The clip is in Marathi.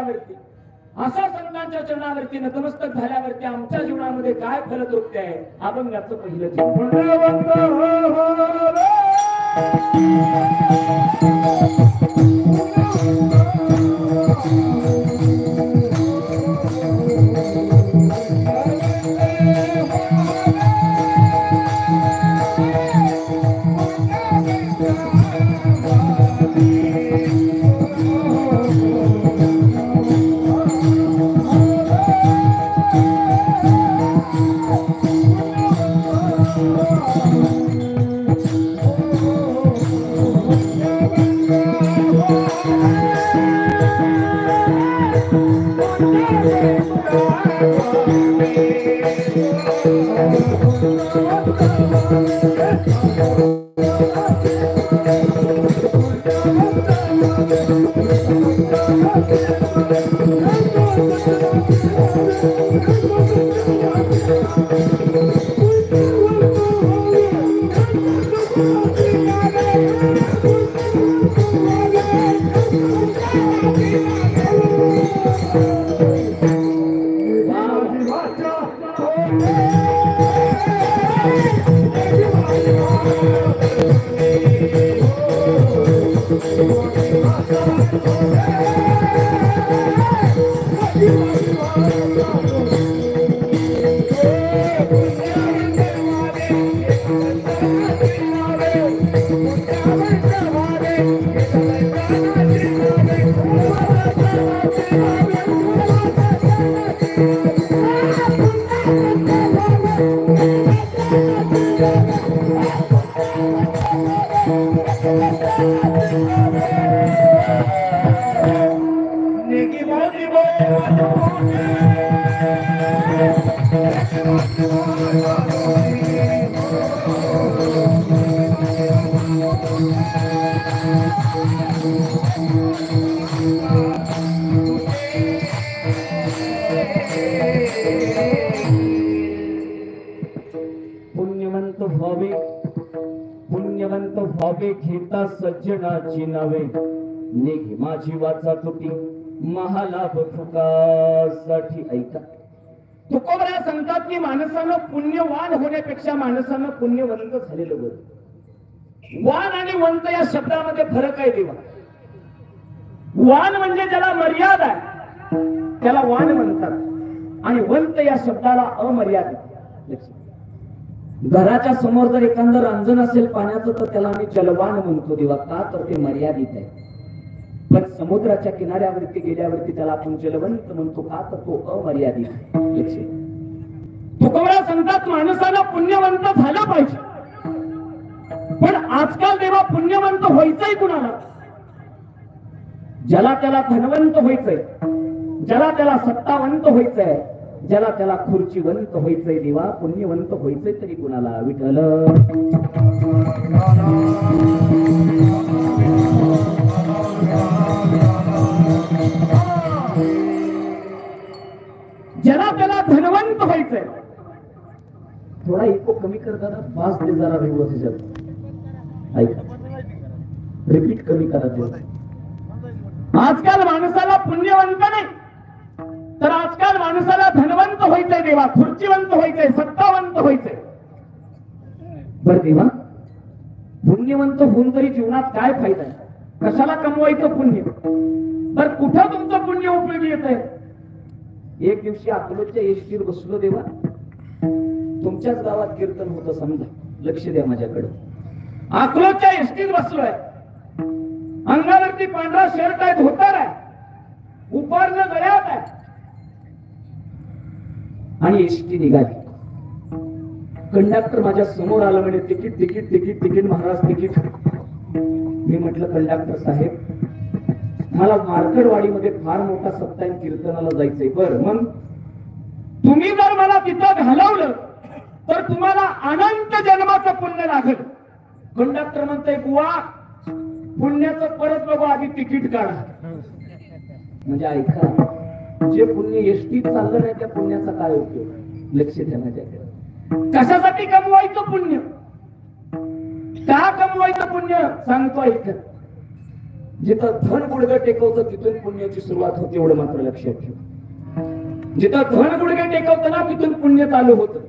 झाल्यावरती, अशा संतांच्या चरणावरती नतमस्तक झाल्यावरती आमच्या जीवनामध्ये काय फलद्रुप्ती आहे? अभंगाचं पहिलं पुण्यवंत व्हावे घेता सज्जनाची नावे, निघी माझी वाचा तुटी महालाभ तुकासाठी. ऐका, तुकोबरा सांगतात की माणसानं पुण्यवान होण्यापेक्षा माणसानं पुण्यवंत झालेलं बरं. वान आणि वंत या शब्दामध्ये फरक आहे देवा. वान म्हणजे ज्याला मर्यादा आहे त्याला वान म्हणतात, आणि वंत या शब्दाला अमर्यादित. घराच्या समोर जर एखादं रांजण असेल पाण्याचं तर त्याला आम्ही जलवान म्हणतो देवा, का तर ते मर्यादित आहे. पण समुद्राच्या किनाऱ्यावरती गेल्यावरती त्याला आपण जलवंत म्हणतो, का तर तो अमर्यादित. तुकोबरा सांगतात माणसाला पुण्यवंत झालं पाहिजे, पण आजकाल देवा पुण्यवंत व्हायचंय कुणाला? ज्याला त्याला धनवंत व्हायचंय, ज्याला त्याला सत्तावंत व्हायचंय, ज्याला त्याला खुर्चीवंत व्हायचंय देवा. पुण्यवंत व्हायचंय तरी कुणाला? विठ्ठल. ज्याला त्याला धनवंत व्हायचंय. थोडा इको कमी करता ना, बास दे जरा व्यवस्थित. ऐका, रिपीट कमी करा. आजकाल माणसाला पुण्यवंत नाही, तर आजकाल माणसाला धनवंत व्हायचंय देवा, खुर्चीवंत व्हायचंय, सत्तावंत व्हायचंय. बर देवा, पुण्यवंत होऊन तरी जीवनात काय फायदा आहे? कशाला कमवायचं पुण्य? तर कुठं तुमचं पुण्य उपयोगी येत आहे? एक दिवशी अकलूजच्या एसटीवर बसलो देवा, तुमच्याच गावात कीर्तन होतं समजा, लक्ष द्या माझ्याकडे. अकलूजच्या एसटीत बसलोय, अंगावरती पांढरा शर्ट आहे, धोतर आहे, उपारनं गळ्यात आहे, आणि एसटी निघाली. कंडक्टर माझ्या समोर आला, म्हणे तिकीट तिकीट तिकीट तिकीट महाराज तिकीट. मी म्हटलं कंडक्टर साहेब, मला मार्कडवाडीमध्ये फार मोठा सप्ताह कीर्तनाला जायचंय. बरं, मग तुम्ही जर मला तिथं घालवलं तर तुम्हाला अनंत जन्माचं पुण्य लागेल. कंडक्टर म्हणतोय बुवा, पुण्याचं परत बघू, आधी तिकीट काढा. म्हणजे ऐका, जे पुण्य एसटीत चाललं नाही त्या पुण्याचा काय उपयोग? लक्ष द्या माझ्याकडे. कशासाठी कमवायचं पुण्य? का कमवायचं पुण्य? सांगतो ऐक. जिथं धन गुडघं टेकवतं तिथून पुण्याची सुरुवात होते, एवढं मात्र लक्षात ठेव. जिथं धन गुडघे टेकवतं ना तिथून पुण्य चालू होतं.